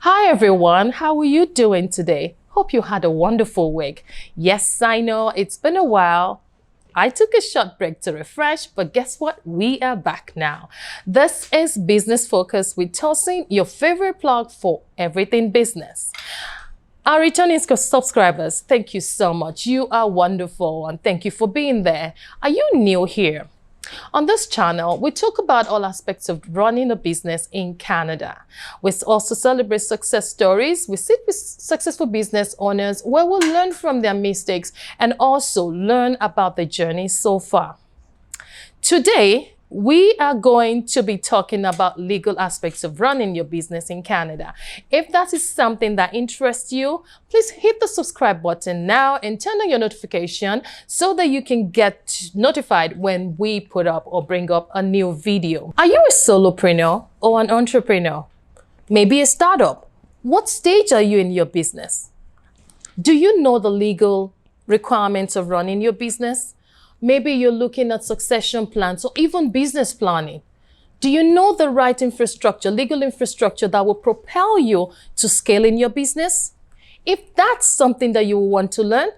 Hi everyone, how are you doing today? Hope you had a wonderful week. Yes, I know it's been a while. I took a short break to refresh, but guess what? We are back now. This is Business Focus with Tosin, your favorite plug for everything business. Our returning subscribers, thank you so much. You are wonderful and thank you for being there. Are you new here? On this channel, we talk about all aspects of running a business in Canada. We also celebrate success stories. We sit with successful business owners where we'll learn from their mistakes and also learn about the journey so far. Today, we are going to be talking about legal aspects of running your business in Canada. If that is something that interests you, please hit the subscribe button now and turn on your notification so that you can get notified when we put up or bring up a new video. Are you a solopreneur or an entrepreneur? Maybe a startup? What stage are you in your business? Do you know the legal requirements of running your business? Maybe you're looking at succession plans or even business planning. Do you know the right infrastructure, legal infrastructure that will propel you to scaling your business? If that's something that you want to learn,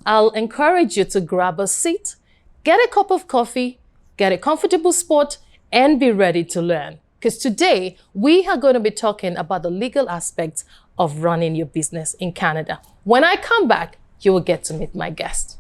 I'll encourage you to grab a seat, get a cup of coffee, get a comfortable spot, and be ready to learn. Because today, we are going to be talking about the legal aspects of running your business in Canada. When I come back, you will get to meet my guest.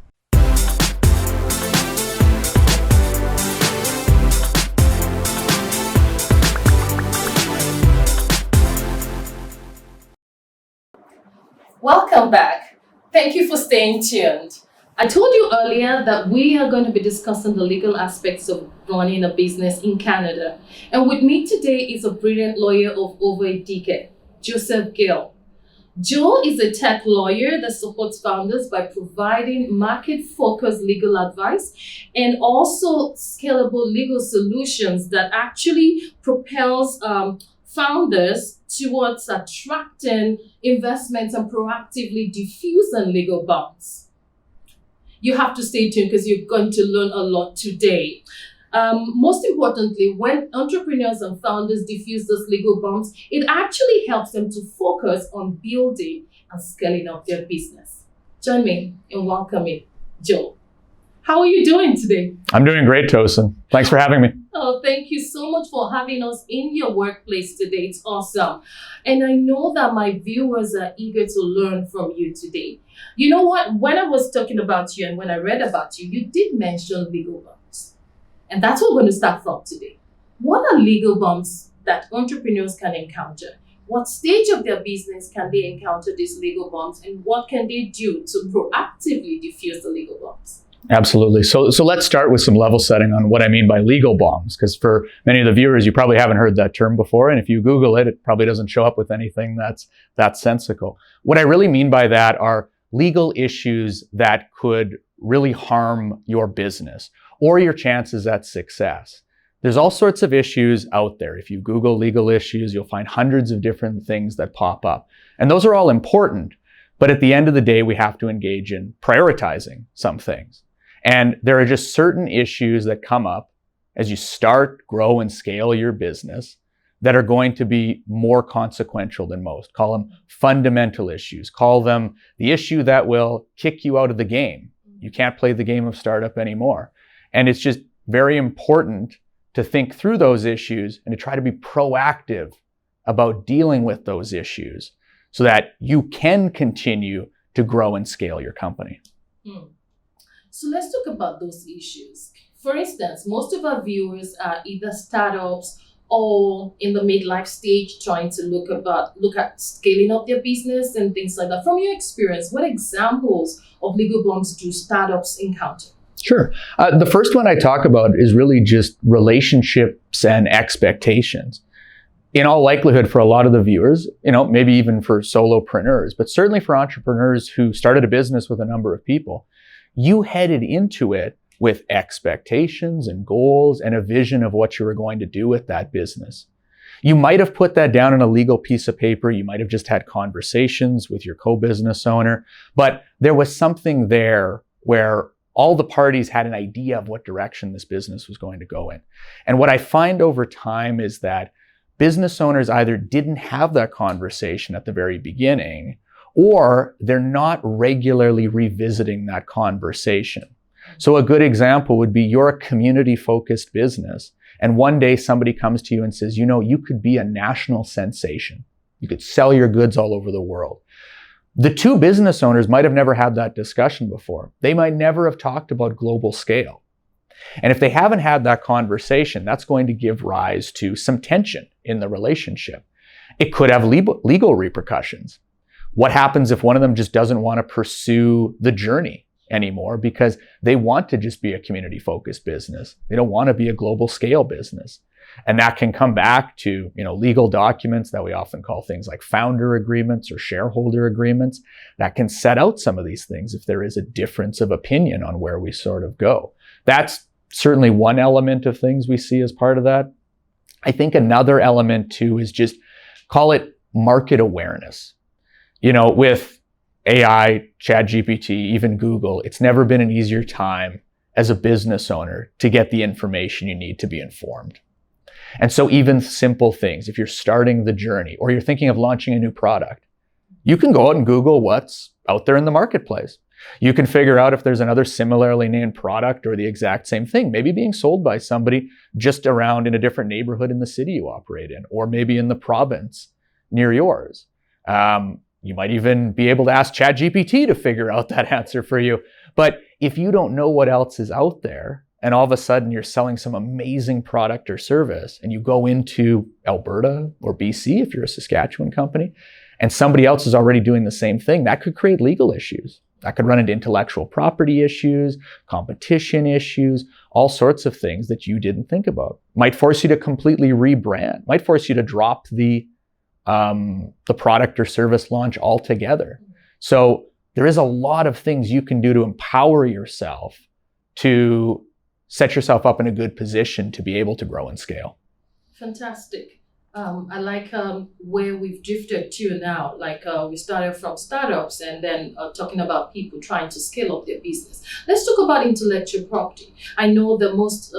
Welcome back. Thank you for staying tuned. I told you earlier that we are going to be discussing the legal aspects of running a business in Canada. And with me today is a brilliant lawyer of over a decade, Joseph Gill. Joe is a tech lawyer that supports founders by providing market-focused legal advice and also scalable legal solutions that actually propels founders towards attracting investments and proactively diffusing legal bonds. You have to stay tuned because you're going to learn a lot today. Most importantly, when entrepreneurs and founders diffuse those legal bonds, it actually helps them to focus on building and scaling up their business. Join me in welcoming Joe. How are you doing today? I'm doing great, Tosin. Thanks for having me. Oh, thank you so much for having us in your workplace today. It's awesome. And I know that my viewers are eager to learn from you today. You know what? When I was talking about you and when I read about you, you did mention legal bumps. And that's what we're going to start from today. What are legal bumps that entrepreneurs can encounter? What stage of their business can they encounter these legal bumps? And what can they do to proactively diffuse the legal bumps? Absolutely. So let's start with some level setting on what I mean by legal bombs, because for many of the viewers, you probably haven't heard that term before. And if you Google it, it probably doesn't show up with anything that's sensical. What I really mean by that are legal issues that could really harm your business or your chances at success. There's all sorts of issues out there. If you Google legal issues, you'll find hundreds of different things that pop up. And those are all important. But at the end of the day, we have to engage in prioritizing some things. And there are just certain issues that come up as you start, grow, and scale your business that are going to be more consequential than most. Call them fundamental issues. Call them the issue that will kick you out of the game. You can't play the game of startup anymore. And it's just very important to think through those issues and to try to be proactive about dealing with those issues so that you can continue to grow and scale your company. So let's talk about those issues. For instance, most of our viewers are either startups or in the midlife stage trying to look at scaling up their business and things like that. From your experience, what examples of legal bumps do startups encounter? Sure. The first one I talk about is really just relationships and expectations. In all likelihood, for a lot of the viewers, maybe even for solopreneurs, but certainly for entrepreneurs who started a business with a number of people, you headed into it with expectations and goals and a vision of what you were going to do with that business. You might have put that down on a legal piece of paper. You might have just had conversations with your co-business owner, but there was something there where all the parties had an idea of what direction this business was going to go in. And what I find over time is that business owners either didn't have that conversation at the very beginning, or they're not regularly revisiting that conversation. So a good example would be you're a community-focused business, and one day somebody comes to you and says, you know, you could be a national sensation. You could sell your goods all over the world. The two business owners might have never had that discussion before. They might never have talked about global scale. And if they haven't had that conversation, that's going to give rise to some tension in the relationship. It could have legal repercussions. What happens if one of them just doesn't want to pursue the journey anymore because they want to just be a community-focused business? They don't want to be a global scale business. And that can come back to, legal documents that we often call things like founder agreements or shareholder agreements that can set out some of these things if there is a difference of opinion on where we sort of go. That's certainly one element of things we see as part of that. I think another element too is just call it market awareness. With AI, ChatGPT, even Google, it's never been an easier time as a business owner to get the information you need to be informed. And so even simple things, if you're starting the journey or you're thinking of launching a new product, you can go out and Google what's out there in the marketplace. You can figure out if there's another similarly named product or the exact same thing, maybe being sold by somebody just around in a different neighborhood in the city you operate in, or maybe in the province near yours. You might even be able to ask ChatGPT to figure out that answer for you. But if you don't know what else is out there, and all of a sudden you're selling some amazing product or service, and you go into Alberta or BC, if you're a Saskatchewan company, and somebody else is already doing the same thing, that could create legal issues. That could run into intellectual property issues, competition issues, all sorts of things that you didn't think about. Might force you to completely rebrand, might force you to drop the product or service launch altogether. So there is a lot of things you can do to empower yourself to set yourself up in a good position to be able to grow and scale. Fantastic. I like where we've drifted to now. We started from startups and then talking about people trying to scale up their business. Let's talk about intellectual property. I know the most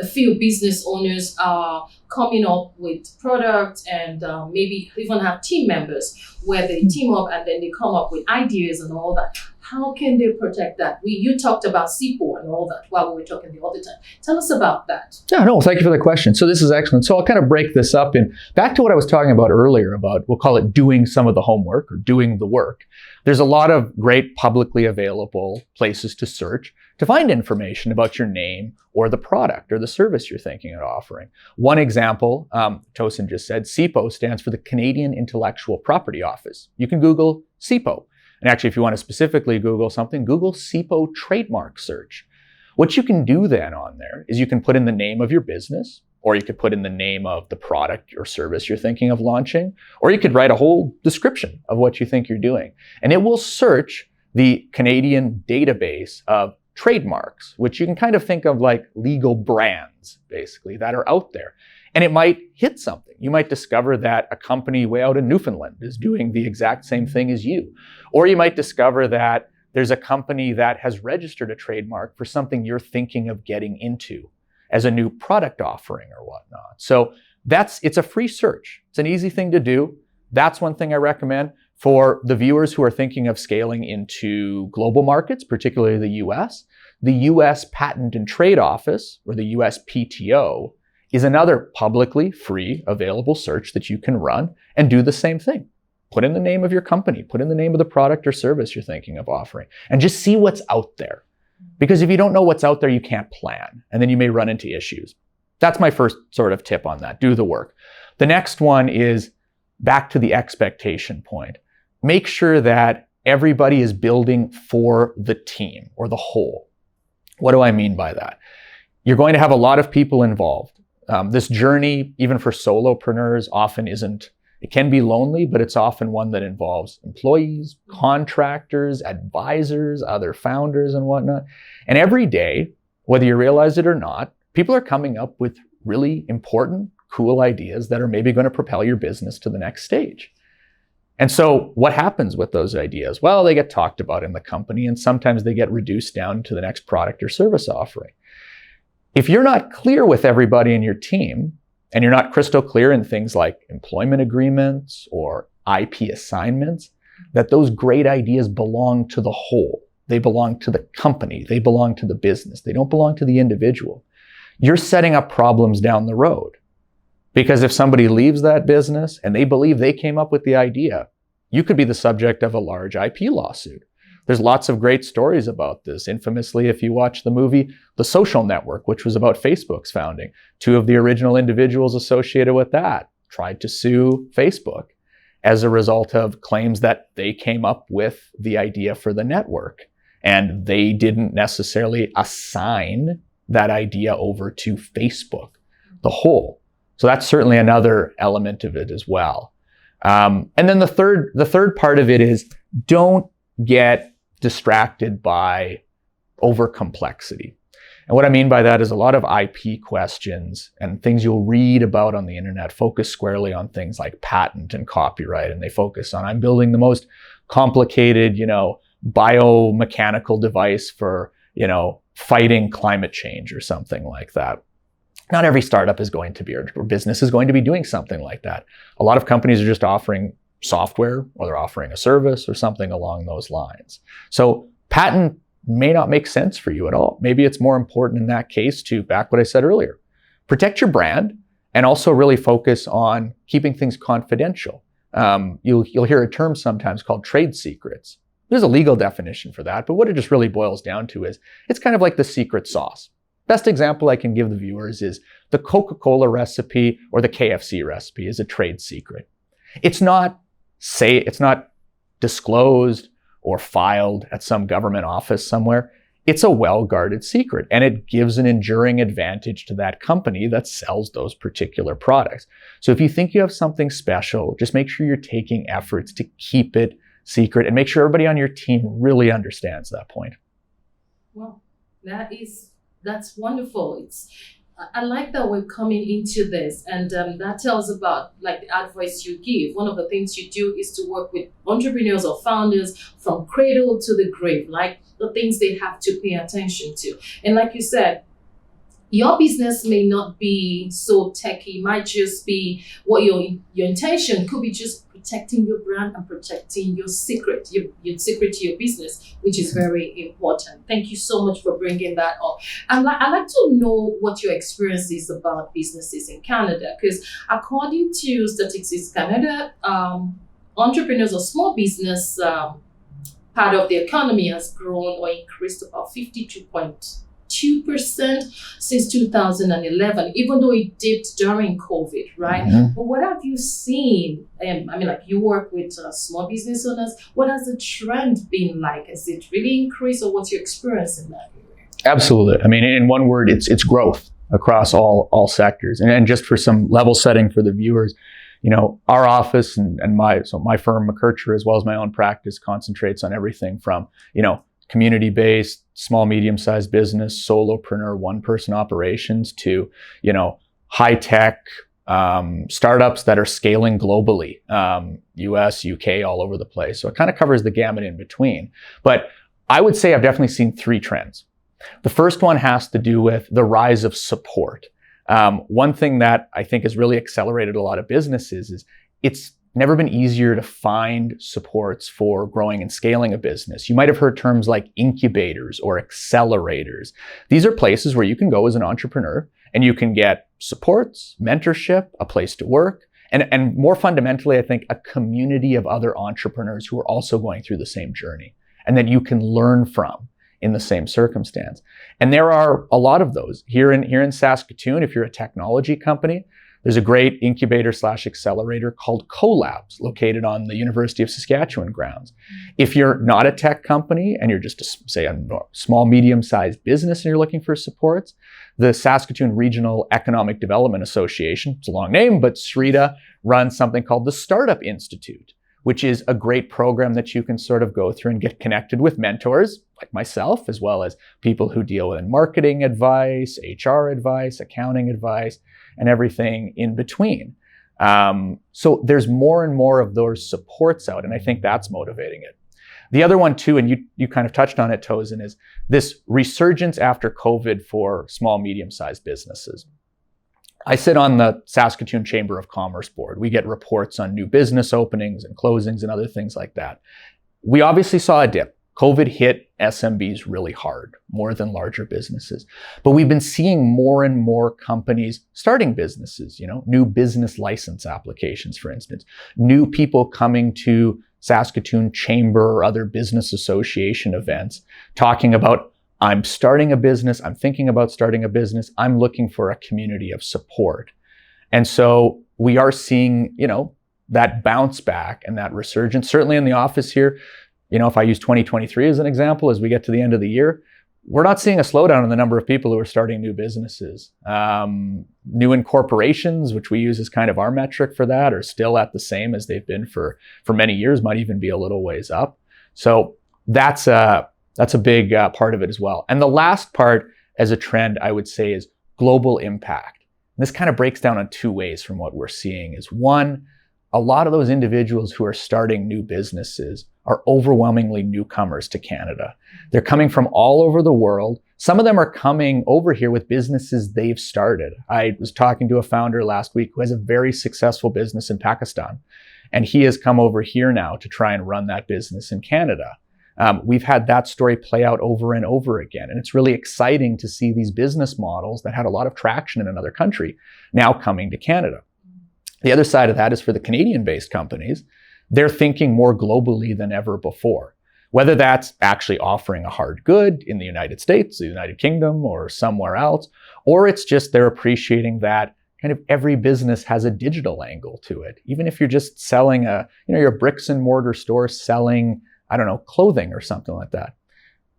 a few business owners are coming up with products and maybe even have team members where they team up and then they come up with ideas and all that. How can they protect that? You talked about SIPO and all that while we were talking the other time. Tell us about that. Yeah, no, thank you for the question. So this is excellent. So I'll kind of break this up in back to what I was talking about earlier about, we'll call it doing some of the homework or doing the work. There's a lot of great publicly available places to search to find information about your name or the product or the service you're thinking of offering. One example, Tosin just said, CIPO stands for the Canadian Intellectual Property Office. You can Google CIPO. And actually, if you want to specifically Google something, Google CIPO trademark search. What you can do then on there is you can put in the name of your business, or you could put in the name of the product or service you're thinking of launching, or you could write a whole description of what you think you're doing. And it will search the Canadian database of trademarks, which you can kind of think of like legal brands, basically, that are out there. And it might hit something. You might discover that a company way out in Newfoundland is doing the exact same thing as you. Or you might discover that there's a company that has registered a trademark for something you're thinking of getting into as a new product offering or whatnot. So it's a free search. It's an easy thing to do. That's one thing I recommend. For the viewers who are thinking of scaling into global markets, particularly the US Patent and Trade Office, or the USPTO, is another publicly free available search that you can run and do the same thing. Put in the name of your company, put in the name of the product or service you're thinking of offering, and just see what's out there. Because if you don't know what's out there, you can't plan, and then you may run into issues. That's my first sort of tip on that. Do the work. The next one is back to the expectation point. Make sure that everybody is building for the team or the whole. What do I mean by that? You're going to have a lot of people involved. This journey, even for solopreneurs, it can be lonely, but it's often one that involves employees, contractors, advisors, other founders and whatnot. And every day, whether you realize it or not, people are coming up with really important, cool ideas that are maybe going to propel your business to the next stage. And so what happens with those ideas? Well, they get talked about in the company, and sometimes they get reduced down to the next product or service offering. If you're not clear with everybody in your team and you're not crystal clear in things like employment agreements or IP assignments, that those great ideas belong to the whole. They belong to the company. They belong to the business. They don't belong to the individual. You're setting up problems down the road. Because if somebody leaves that business and they believe they came up with the idea, you could be the subject of a large IP lawsuit. There's lots of great stories about this. Infamously, if you watch the movie The Social Network, which was about Facebook's founding, two of the original individuals associated with that tried to sue Facebook as a result of claims that they came up with the idea for the network. And they didn't necessarily assign that idea over to Facebook, the whole. So that's certainly another element of it as well. And then the third part of it is, don't get distracted by over complexity. And what I mean by that is a lot of IP questions and things you'll read about on the internet focus squarely on things like patent and copyright. And they focus on, I'm building the most complicated, biomechanical device for, fighting climate change or something like that. Not every startup is going to be, or business is going to be doing something like that. A lot of companies are just offering software, or they're offering a service or something along those lines. So patent may not make sense for you at all. Maybe it's more important in that case to back what I said earlier. Protect your brand and also really focus on keeping things confidential. You'll hear a term sometimes called trade secrets. There's a legal definition for that, but what it just really boils down to is it's kind of like the secret sauce. Best example I can give the viewers is the Coca-Cola recipe or the KFC recipe is a trade secret. It's not disclosed or filed at some government office somewhere. It's a well-guarded secret, and it gives an enduring advantage to that company that sells those particular products. So if you think you have something special, just make sure you're taking efforts to keep it secret and make sure everybody on your team really understands that point. Well, that's wonderful. I like that we're coming into this, and that tells about like the advice you give. One of the things you do is to work with entrepreneurs or founders from cradle to the grave, like the things they have to pay attention to. And like you said, your business may not be so techy, might just be what your intention could be, just protecting your brand and protecting your secret, your secret to your business, which is very important. Thank you so much for bringing that up. I'd like to know what your experience is about businesses in Canada, because according to Statistics Canada, entrepreneurs or small business part of the economy has grown or increased about 52.2% since 2011, even though it dipped during COVID, right? Mm-hmm. But what have you seen? You work with small business owners. What has the trend been like? Has it really increased, or what's your experience in that area? Absolutely. In one word, it's growth across all sectors. And just for some level setting for the viewers, our office and my firm, McKercher, as well as my own practice, concentrates on everything from, community-based, small, medium-sized business, solopreneur, one-person operations to, high-tech startups that are scaling globally, US, UK, all over the place. So it kind of covers the gamut in between. But I would say I've definitely seen three trends. The first one has to do with the rise of support. One thing that I think has really accelerated a lot of businesses is it's never been easier to find supports for growing and scaling a business. You might have heard terms like incubators or accelerators. These are places where you can go as an entrepreneur and you can get supports, mentorship, a place to work, and more fundamentally, I think, a community of other entrepreneurs who are also going through the same journey and that you can learn from in the same circumstance. And there are a lot of those. Here in Saskatoon, if you're a technology company, there's a great incubator/accelerator called CoLabs located on the University of Saskatchewan grounds. If you're not a tech company and you're just, a small, medium-sized business and you're looking for supports, the Saskatoon Regional Economic Development Association, it's a long name, but SREDA runs something called the Startup Institute, which is a great program that you can sort of go through and get connected with mentors like myself, as well as people who deal in marketing advice, HR advice, accounting advice, and everything in between. So there's more and more of those supports out, and I think that's motivating it. The other one too, and you kind of touched on it, Tosin, is this resurgence after COVID for small, medium-sized businesses. I sit on the Saskatoon Chamber of Commerce board. We get reports on new business openings and closings and other things like that. We obviously saw a dip. COVID hit SMBs really hard, more than larger businesses. But we've been seeing more and more companies starting businesses, new business license applications, for instance, new people coming to Saskatoon Chamber or other business association events talking about, I'm starting a business, I'm thinking about starting a business, I'm looking for a community of support. And so we are seeing, that bounce back and that resurgence. Certainly in the office here, if I use 2023 as an example, as we get to the end of the year, we're not seeing a slowdown in the number of people who are starting new businesses. New incorporations, which we use as kind of our metric for that, are still at the same as they've been for many years, might even be a little ways up. So that's a big part of it as well. And the last part as a trend, I would say, is global impact. And this kind of breaks down in two ways from what we're seeing is one, a lot of those individuals who are starting new businesses are overwhelmingly newcomers to Canada. They're coming from all over the world. Some of them are coming over here with businesses they've started. I was talking to a founder last week who has a very successful business in Pakistan, and he has come over here now to try and run that business in Canada. We've had that story play out over and over again, and it's really exciting to see these business models that had a lot of traction in another country now coming to Canada. The other side of that is for the Canadian-based companies. They're thinking more globally than ever before, whether that's actually offering a hard good in the United States, the United Kingdom, or somewhere else, or it's just they're appreciating that kind of every business has a digital angle to it. Even if you're just selling your bricks and mortar store selling, clothing or something like that.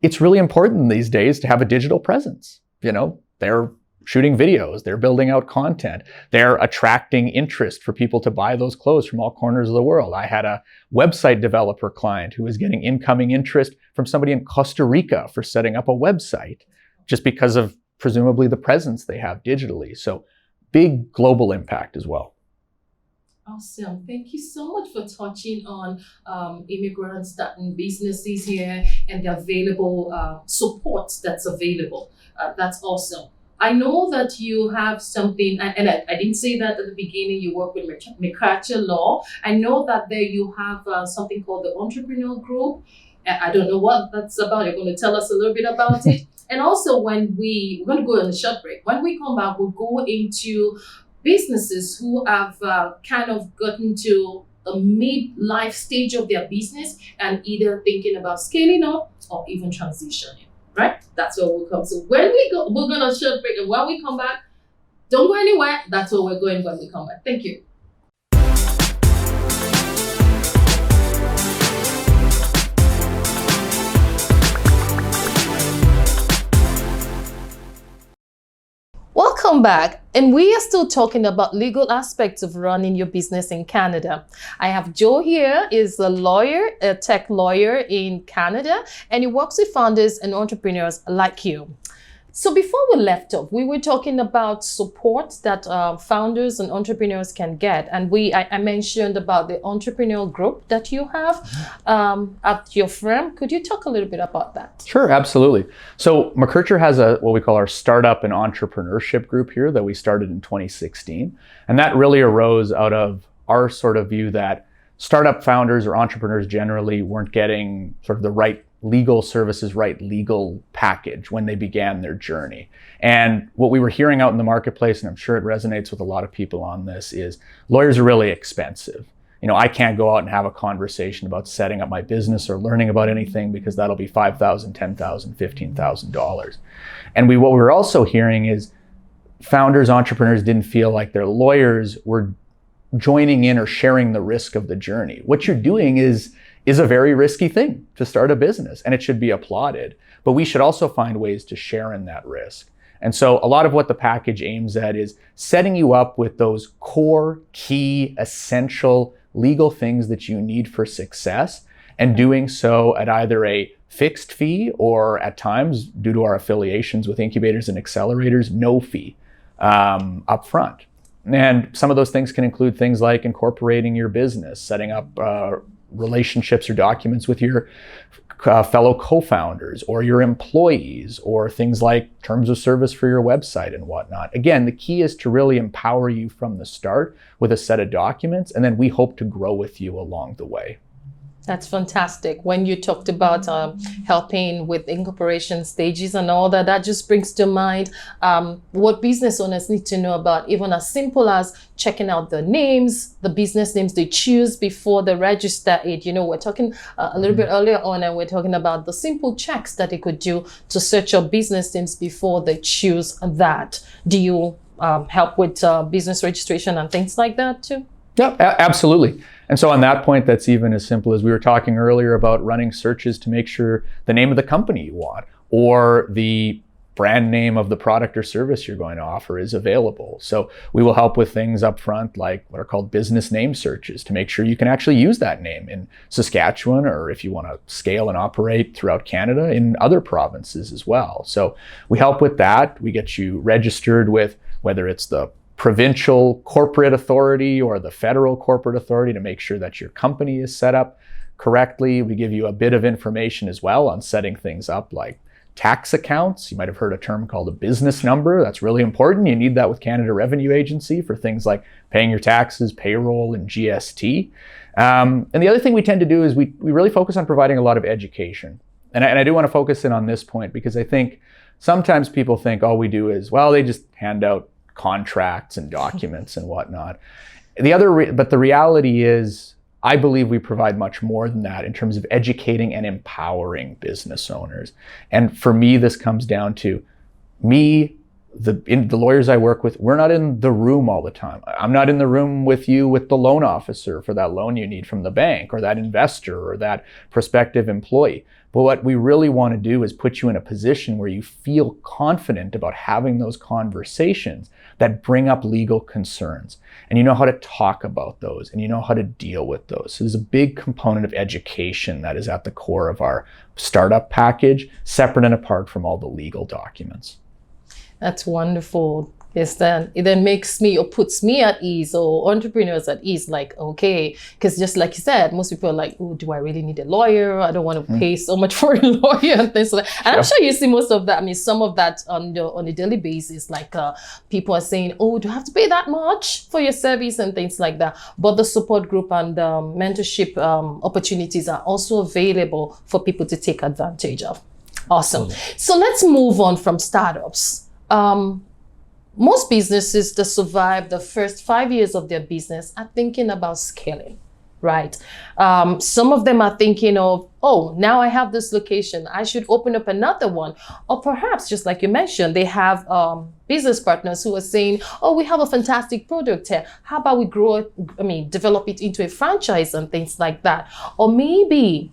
It's really important these days to have a digital presence. They're shooting videos, they're building out content, they're attracting interest for people to buy those clothes from all corners of the world. I had a website developer client who was getting incoming interest from somebody in Costa Rica for setting up a website, just because of presumably the presence they have digitally. So big global impact as well. Awesome. Thank you so much for touching on immigrants starting businesses here and the available support that's available. That's awesome. I know that you have something, and I didn't say that at the beginning, you work with McCarthy Law. I know that there you have something called the Entrepreneur Group. I don't know what that's about. You're going to tell us a little bit about it. And also we're going to go on a short break. When we come back, we'll go into businesses who have kind of gotten to a mid-life stage of their business and either thinking about scaling up or even transitioning. Right? That's where we'll come. So when we go, we're going to short break. And when we come back, don't go anywhere. That's where we're going when we come back. Thank you. Welcome back. And we are still talking about legal aspects of running your business in Canada. I have Joe here, is a lawyer, a tech lawyer in Canada, and he works with founders and entrepreneurs like you. So before we left off, we were talking about support that founders and entrepreneurs can get. And I mentioned about the entrepreneurial group that you have at your firm. Could you talk a little bit about that? Sure, absolutely. So McCarthy has what we call our startup and entrepreneurship group here that we started in 2016. And that really arose out of our sort of view that startup founders or entrepreneurs generally weren't getting sort of the right legal services, right legal package when they began their journey. And what we were hearing out in the marketplace, and I'm sure it resonates with a lot of people on this, is lawyers are really expensive. I can't go out and have a conversation about setting up my business or learning about anything because that'll be $5,000, $10,000, $15,000. And what we were also hearing is founders, entrepreneurs didn't feel like their lawyers were joining in or sharing the risk of the journey. What you're doing is a very risky thing to start a business, and it should be applauded. But we should also find ways to share in that risk. And so a lot of what the package aims at is setting you up with those core, key, essential legal things that you need for success, and doing so at either a fixed fee or at times, due to our affiliations with incubators and accelerators, no fee upfront. And some of those things can include things like incorporating your business, setting up relationships or documents with your fellow co-founders or your employees, or things like terms of service for your website and whatnot. Again, the key is to really empower you from the start with a set of documents, and then we hope to grow with you along the way. That's fantastic. When you talked about helping with incorporation stages and all that, that just brings to mind what business owners need to know about, even as simple as checking out the names, the business names they choose before they register it. You know, we're talking a little bit earlier on, and we're talking about the simple checks that they could do to search your business names before they choose that. Do you help with business registration and things like that too? Yeah, absolutely. And so on that point, that's even as simple as we were talking earlier about running searches to make sure the name of the company you want or the brand name of the product or service you're going to offer is available. So we will help with things up front like what are called business name searches to make sure you can actually use that name in Saskatchewan, or if you want to scale and operate throughout Canada, in other provinces as well. So we help with that. We get you registered with whether it's the provincial corporate authority or the federal corporate authority to make sure that your company is set up correctly. We give you a bit of information as well on setting things up like tax accounts. You might have heard a term called a business number. That's really important. You need that with Canada Revenue Agency for things like paying your taxes, payroll, and GST. And the other thing we tend to do is we really focus on providing a lot of education. And I do want to focus in on this point because I think sometimes people think all we do is, well, they just hand out contracts and documents and whatnot. But the reality is, I believe we provide much more than that in terms of educating and empowering business owners. And for me, this comes down to me, the lawyers I work with, we're not in the room all the time. I'm not in the room with you with the loan officer for that loan you need from the bank, or that investor, or that prospective employee. But what we really want to do is put you in a position where you feel confident about having those conversations that bring up legal concerns. And you know how to talk about those, and you know how to deal with those. So there's a big component of education that is at the core of our startup package, separate and apart from all the legal documents. That's wonderful. Yes, then it then makes me or puts me at ease, or entrepreneurs at ease, like, okay, because just like you said, most people are like, oh, do I really need a lawyer? I don't want to pay so much for a lawyer and things like that. And I'm sure you see most of that. I mean, some of that on a daily basis, like people are saying, oh, do I have to pay that much for your service and things like that? But the support group and mentorship opportunities are also available for people to take advantage of. Awesome. So let's move on from startups. Most businesses that survive the first 5 years of their business are thinking about scaling, right? Some of them are thinking of, oh, now I have this location, I should open up another one. Or perhaps, just like you mentioned, they have business partners who are saying, oh, we have a fantastic product here. How about we grow it, develop it into a franchise and things like that. Or maybe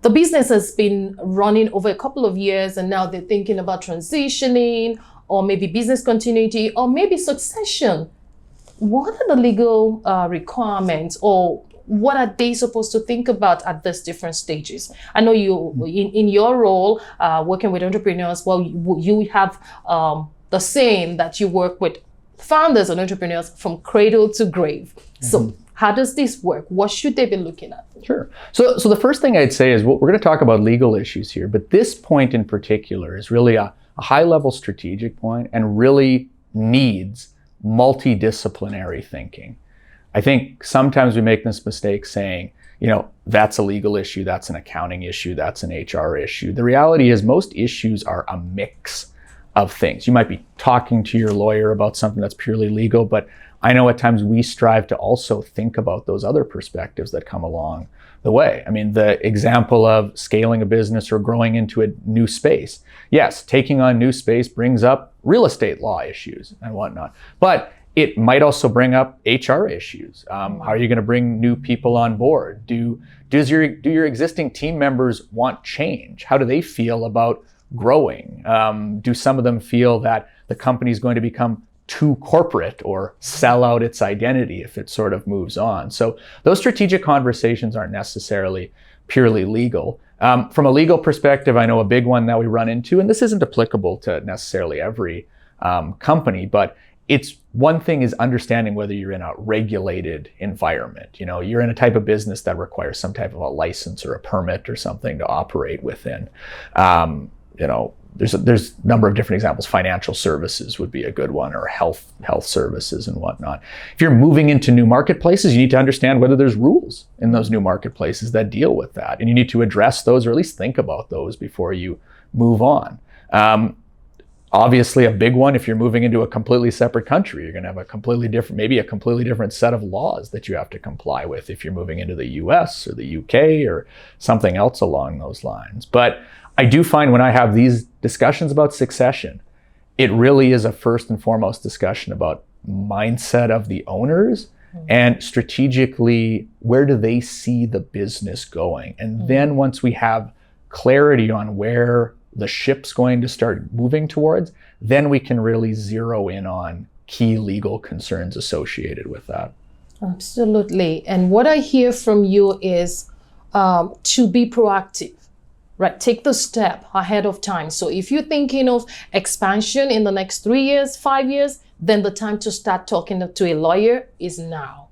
the business has been running over a couple of years and now they're thinking about transitioning, or maybe business continuity, or maybe succession. What are the legal requirements, or what are they supposed to think about at these different stages? I know you, in your role, working with entrepreneurs, well, you have the saying that you work with founders and entrepreneurs from cradle to grave. So how does this work? What should they be looking at? Sure. So the first thing I'd say is we're going to talk about legal issues here, but this point in particular is really a high-level strategic point and really needs multidisciplinary thinking. I think sometimes we make this mistake saying, that's a legal issue, that's an accounting issue, that's an HR issue. The reality is most issues are a mix of things. You might be talking to your lawyer about something that's purely legal, but I know at times we strive to also think about those other perspectives that come along the way. I mean, the example of scaling a business or growing into a new space. Yes, taking on new space brings up real estate law issues and whatnot, but it might also bring up HR issues. How are you going to bring new people on board? Do your existing team members want change? How do they feel about growing? Do some of them feel that the company is going to become too corporate or sell out its identity if it sort of moves on? So those strategic conversations aren't necessarily purely legal. From a legal perspective, I know a big one that we run into, and this isn't applicable to necessarily every company, but it's one thing is understanding whether you're in a regulated environment. You know, you're in a type of business that requires some type of a license or a permit or something to operate within. You know, there's a number of different examples. Financial services would be a good one, or health services and whatnot. If you're moving into new marketplaces, you need to understand whether there's rules in those new marketplaces that deal with that, and you need to address those, or at least think about those before you move on. Obviously, a big one, if you're moving into a completely separate country, you're going to have a completely different set of laws that you have to comply with if you're moving into the US or the UK or something else along those lines. But I do find when I have these discussions about succession, it really is a first and foremost discussion about mindset of the owners and strategically, where do they see the business going? And then once we have clarity on where the ship's going to start moving towards, then we can really zero in on key legal concerns associated with that. Absolutely. And what I hear from you is to be proactive, right? Take the step ahead of time. So if you're thinking of expansion in the next 3 years, 5 years, then the time to start talking to a lawyer is now.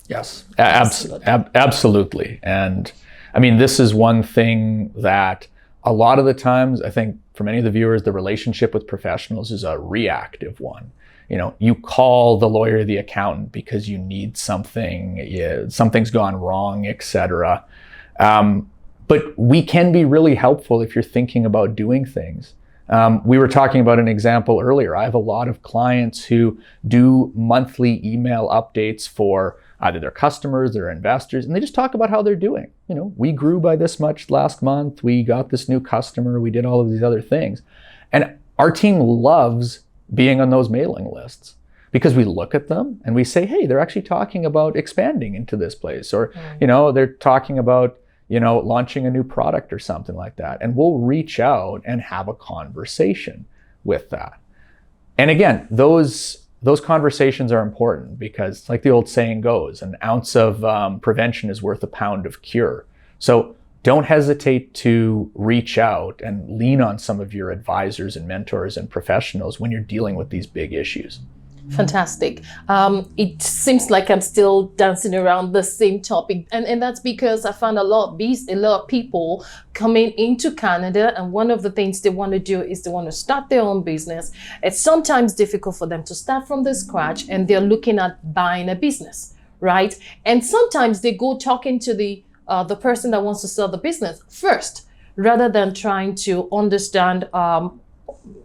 Yes, absolutely. And I mean, this is one thing that a lot of the times, I think for many of the viewers, the relationship with professionals is a reactive one. You know, you call the lawyer, the accountant, because you need something, something's gone wrong, etc. But we can be really helpful if you're thinking about doing things. We were talking about an example earlier. I have a lot of clients who do monthly email updates for either their customers, their investors, and they just talk about how they're doing. You know, we grew by this much last month, we got this new customer, we did all of these other things. And our team loves being on those mailing lists because we look at them and we say, hey, they're actually talking about expanding into this place, or, you know, they're talking about, you know, launching a new product or something like that. And we'll reach out and have a conversation with that. And again, those conversations are important because, like the old saying goes, an ounce of prevention is worth a pound of cure. So don't hesitate to reach out and lean on some of your advisors and mentors and professionals when you're dealing with these big issues. Fantastic. It seems like I'm still dancing around the same topic, and that's because I found a lot of people coming into Canada, and one of the things they want to do is they want to start their own business. It's sometimes difficult for them to start from the scratch, and they're looking at buying a business, right? And sometimes they go talking to the person that wants to sell the business first, rather than trying to understand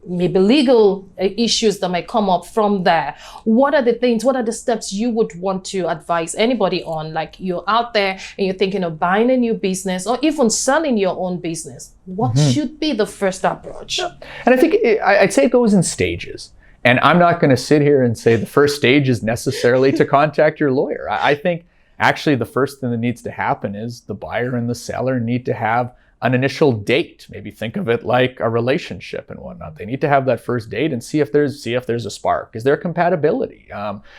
maybe legal issues that might come up from there. What are the steps you would want to advise anybody on? Like, you're out there and you're thinking of buying a new business or even selling your own business. What should be the first approach? And I think I'd say it goes in stages. And I'm not going to sit here and say the first stage is necessarily to contact your lawyer. I think actually the first thing that needs to happen is the buyer and the seller need to have an initial date. Maybe think of it like a relationship and whatnot. They need to have that first date and see if there's a spark. Is there compatibility?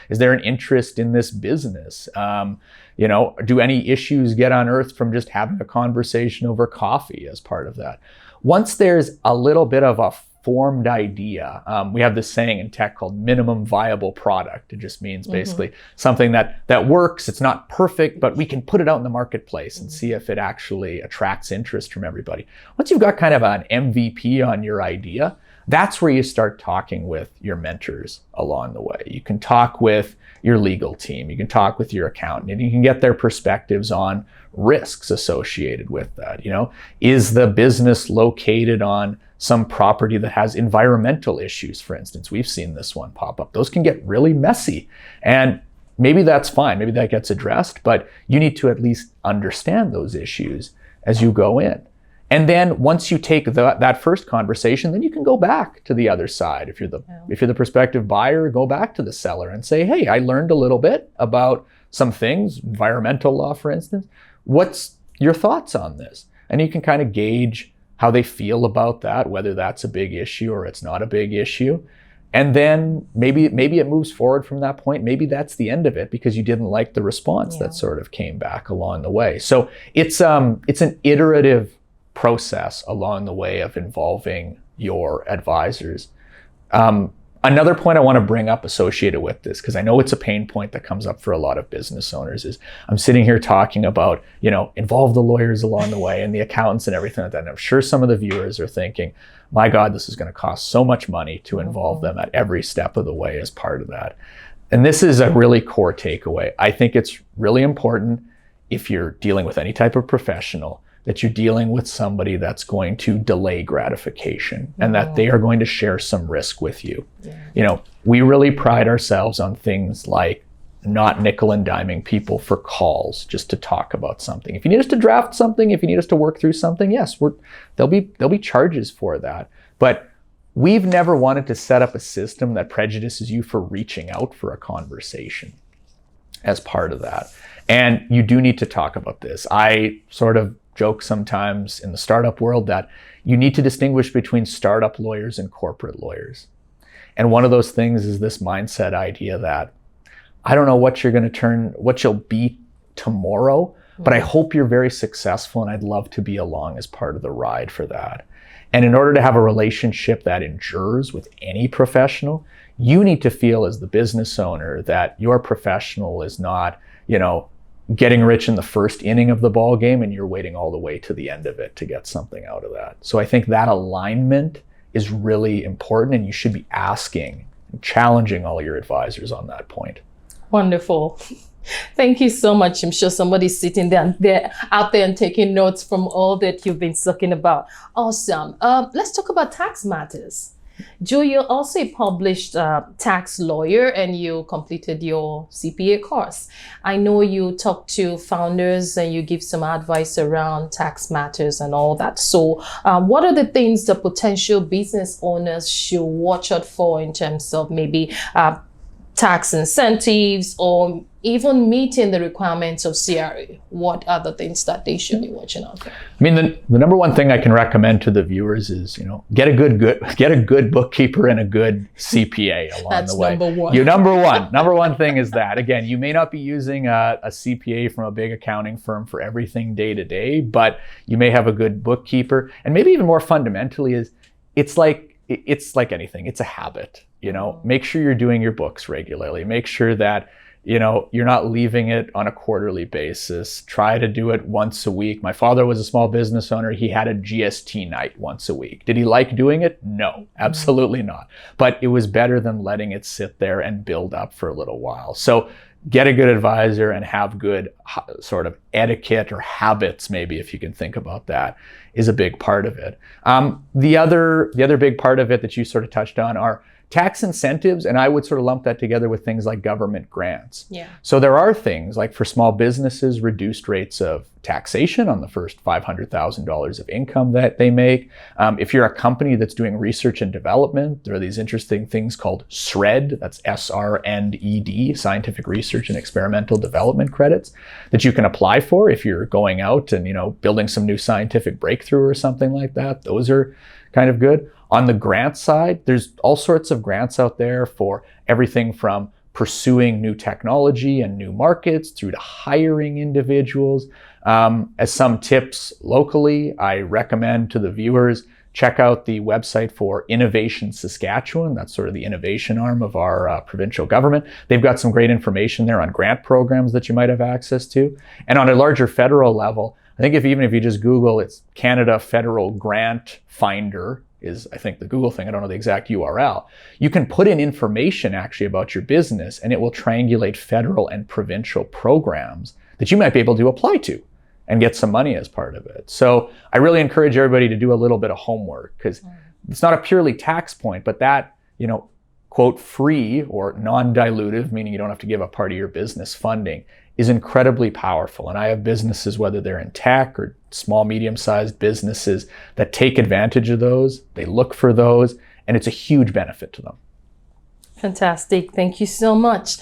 Is there an interest in this business? You know, do any issues get unearthed from just having a conversation over coffee as part of that? Once there's a little bit of a formed idea, we have this saying in tech called minimum viable product. It just means basically something that works. It's not perfect, but we can put it out in the marketplace and see if it actually attracts interest from everybody. Once you've got kind of an MVP on your idea, that's where you start talking with your mentors along the way. You can talk with your legal team, you can talk with your accountant, and you can get their perspectives on risks associated with that. You know, is the business located on some property that has environmental issues, for instance? We've seen this one pop up. Those can get really messy, and maybe that's fine. Maybe that gets addressed, but you need to at least understand those issues as you go in. And then once you take that first conversation, then you can go back to the other side. If you're the prospective buyer, go back to the seller and say, hey, I learned a little bit about some things, environmental law, for instance. What's your thoughts on this? And you can kind of gauge how they feel about that, whether that's a big issue or it's not a big issue. And then maybe it moves forward from that point. Maybe that's the end of it because you didn't like the response that sort of came back along the way. So it's an iterative process along the way of involving your advisors. Another point I want to bring up associated with this, because I know it's a pain point that comes up for a lot of business owners, is I'm sitting here talking about, involve the lawyers along the way and the accountants and everything like that. And I'm sure some of the viewers are thinking, my God, this is going to cost so much money to involve them at every step of the way as part of that. And this is a really core takeaway. I think it's really important, if you're dealing with any type of professional, that you're dealing with somebody that's going to delay gratification and that they are going to share some risk with you. Yeah. We really pride ourselves on things like not nickel and diming people for calls just to talk about something. If you need us to draft something, if you need us to work through something, yes, there'll be charges for that. But we've never wanted to set up a system that prejudices you for reaching out for a conversation as part of that. And you do need to talk about this. I sort of joke sometimes in the startup world that you need to distinguish between startup lawyers and corporate lawyers. And one of those things is this mindset idea that I don't know what you'll be tomorrow, but I hope you're very successful and I'd love to be along as part of the ride for that. And in order to have a relationship that endures with any professional, you need to feel as the business owner that your professional is not, getting rich in the first inning of the ball game and you're waiting all the way to the end of it to get something out of that. So I think that alignment is really important, and you should be asking and challenging all your advisors on that point. Wonderful. Thank you so much. I'm sure somebody's sitting there out there and taking notes from all that you've been talking about. Awesome. Let's talk about tax matters. Gill, you're also a published tax lawyer and you completed your CPA course. I know you talk to founders and you give some advice around tax matters and all that. So what are the things that potential business owners should watch out for in terms of maybe tax incentives or even meeting the requirements of CRA? What are the things that they should be watching out for? I mean, the number one thing I can recommend to the viewers is, get a good bookkeeper and a good CPA along the way. That's number one. Number one thing is that, again, you may not be using a CPA from a big accounting firm for everything day to day, but you may have a good bookkeeper. And maybe even more fundamentally is it's like anything. It's a habit. Make sure you're doing your books regularly. Make sure that you're not leaving it on a quarterly basis. Try to do it once a week. My father was a small business owner. He had a GST night once a week. Did he like doing it? No, absolutely not. But it was better than letting it sit there and build up for a little while. So get a good advisor and have good sort of etiquette or habits, maybe, if you can think about that, is a big part of it. The other big part of it that you sort of touched on are tax incentives, and I would sort of lump that together with things like government grants. Yeah. So there are things like, for small businesses, reduced rates of taxation on the first $500,000 of income that they make. If you're a company that's doing research and development, there are these interesting things called SRED, that's SRNED, Scientific Research and Experimental Development Credits, that you can apply for if you're going out and, building some new scientific breakthrough or something like that. Those are kind of good. On the grant side, there's all sorts of grants out there for everything from pursuing new technology and new markets through to hiring individuals. As some tips locally, I recommend to the viewers, check out the website for Innovation Saskatchewan. That's sort of the innovation arm of our provincial government. They've got some great information there on grant programs that you might have access to. And on a larger federal level, I think even if you just Google, it's Canada Federal Grant Finder is, I think, the Google thing. I don't know the exact URL. You can put in information actually about your business and it will triangulate federal and provincial programs that you might be able to apply to and get some money as part of it. So I really encourage everybody to do a little bit of homework, because it's not a purely tax point, but that, quote, free or non-dilutive, meaning you don't have to give up part of your business funding, is incredibly powerful. And I have businesses, whether they're in tech or small, medium-sized businesses, that take advantage of those. They look for those, and it's a huge benefit to them. Fantastic. Thank you so much.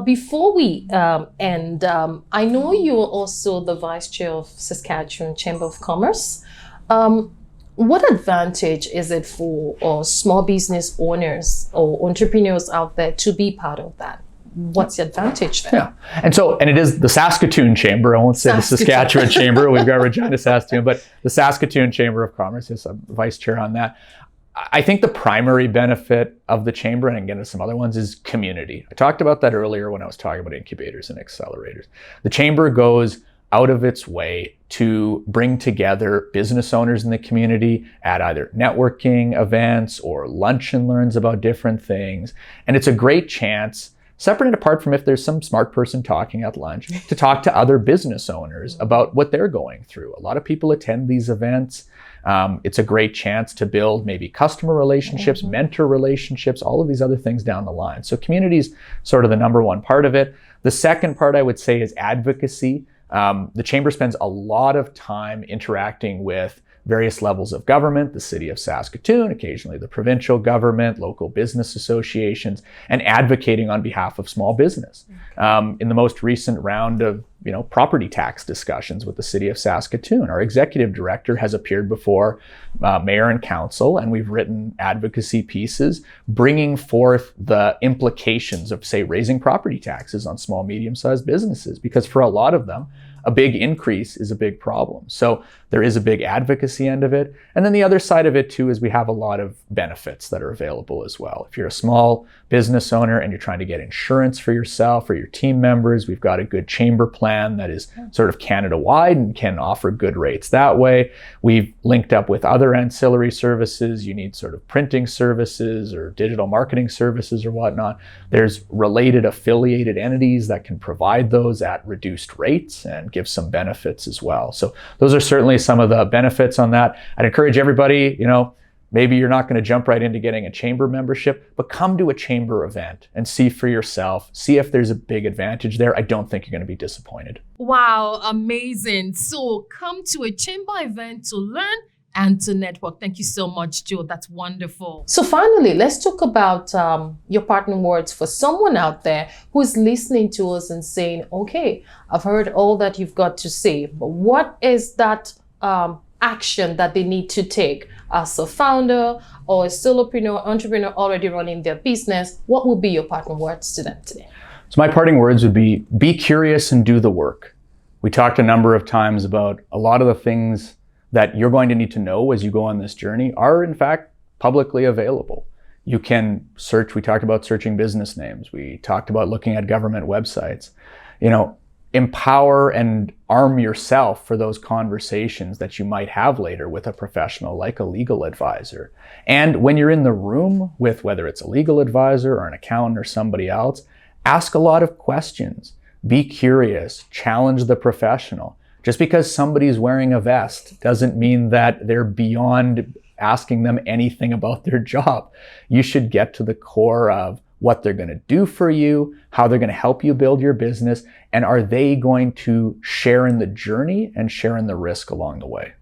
Before we end, I know you're also the Vice Chair of Saskatchewan Chamber of Commerce. What advantage is it for small business owners or entrepreneurs out there to be part of that? What's the advantage there? Yeah. And it is the Saskatoon Chamber. I won't say the Saskatchewan Chamber. We've got Regina Saskatoon, but the Saskatoon Chamber of Commerce. Yes, I'm vice chair on that. I think the primary benefit of the chamber, and again, some other ones, is community. I talked about that earlier when I was talking about incubators and accelerators. The chamber goes out of its way to bring together business owners in the community at either networking events or lunch and learns about different things. And it's a great chance, separate and apart from if there's some smart person talking at lunch, to talk to other business owners about what they're going through. A lot of people attend these events. It's a great chance to build maybe customer relationships, mentor relationships, all of these other things down the line. So community is sort of the number one part of it. The second part I would say is advocacy. The chamber spends a lot of time interacting with various levels of government, the city of Saskatoon, occasionally the provincial government, local business associations, and advocating on behalf of small business. In the most recent round of property tax discussions with the city of Saskatoon, our executive director has appeared before mayor and council, and we've written advocacy pieces bringing forth the implications of, say, raising property taxes on small, medium-sized businesses, because for a lot of them, a big increase is a big problem. So there is a big advocacy end of it. And then the other side of it too is we have a lot of benefits that are available as well. If you're a small business owner and you're trying to get insurance for yourself or your team members, we've got a good chamber plan that is sort of Canada-wide and can offer good rates that way. We've linked up with other ancillary services. You need sort of printing services or digital marketing services or whatnot. There's related affiliated entities that can provide those at reduced rates and give some benefits as well. So those are certainly some of the benefits on that. I'd encourage everybody, maybe you're not going to jump right into getting a chamber membership, but come to a chamber event and see for yourself, see if there's a big advantage there. I don't think you're going to be disappointed. Wow, amazing. So come to a chamber event to learn and to network. Thank you so much, Joe. That's wonderful. So finally, let's talk about your parting words for someone out there who's listening to us and saying, okay, I've heard all that you've got to say, but what is that action that they need to take as a founder or a solopreneur, entrepreneur already running their business? What would be your parting words to them today? So my parting words would be curious and do the work. We talked a number of times about a lot of the things that you're going to need to know as you go on this journey are in fact publicly available. You can search, we talked about searching business names. We talked about looking at government websites. Empower and arm yourself for those conversations that you might have later with a professional like a legal advisor. And when you're in the room with whether it's a legal advisor or an accountant or somebody else, ask a lot of questions. Be curious, challenge the professional. Just because somebody's wearing a vest doesn't mean that they're beyond asking them anything about their job. You should get to the core of what they're going to do for you, how they're going to help you build your business, and are they going to share in the journey and share in the risk along the way.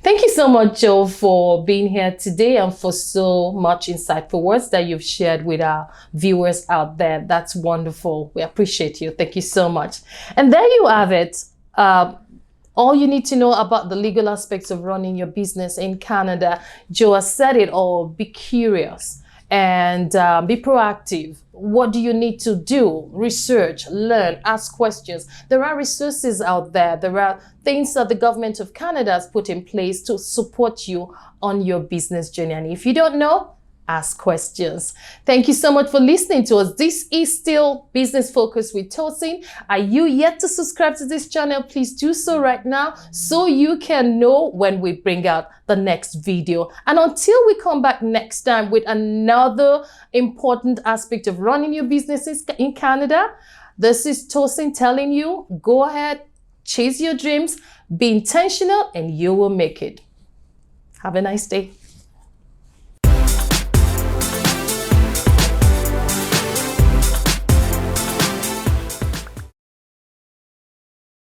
Thank you so much, Joe, for being here today and for so much insightful words that you've shared with our viewers out there. That's wonderful. We appreciate you. Thank you so much. And there you have it. All you need to know about the legal aspects of running your business in Canada. Joe has said it all. Be curious and be proactive. What do you need to do? Research, learn, ask questions. There are resources out there. There are things that the government of Canada has put in place to support you on your business journey. And if you don't know, ask questions. Thank you so much for listening to us. This is still Business Focus with Tosin. Are you yet to subscribe to this channel? Please do so right now so you can know when we bring out the next video. And until we come back next time with another important aspect of running your businesses in Canada, this is Tosin telling you, go ahead, chase your dreams, be intentional, and you will make it. Have a nice day.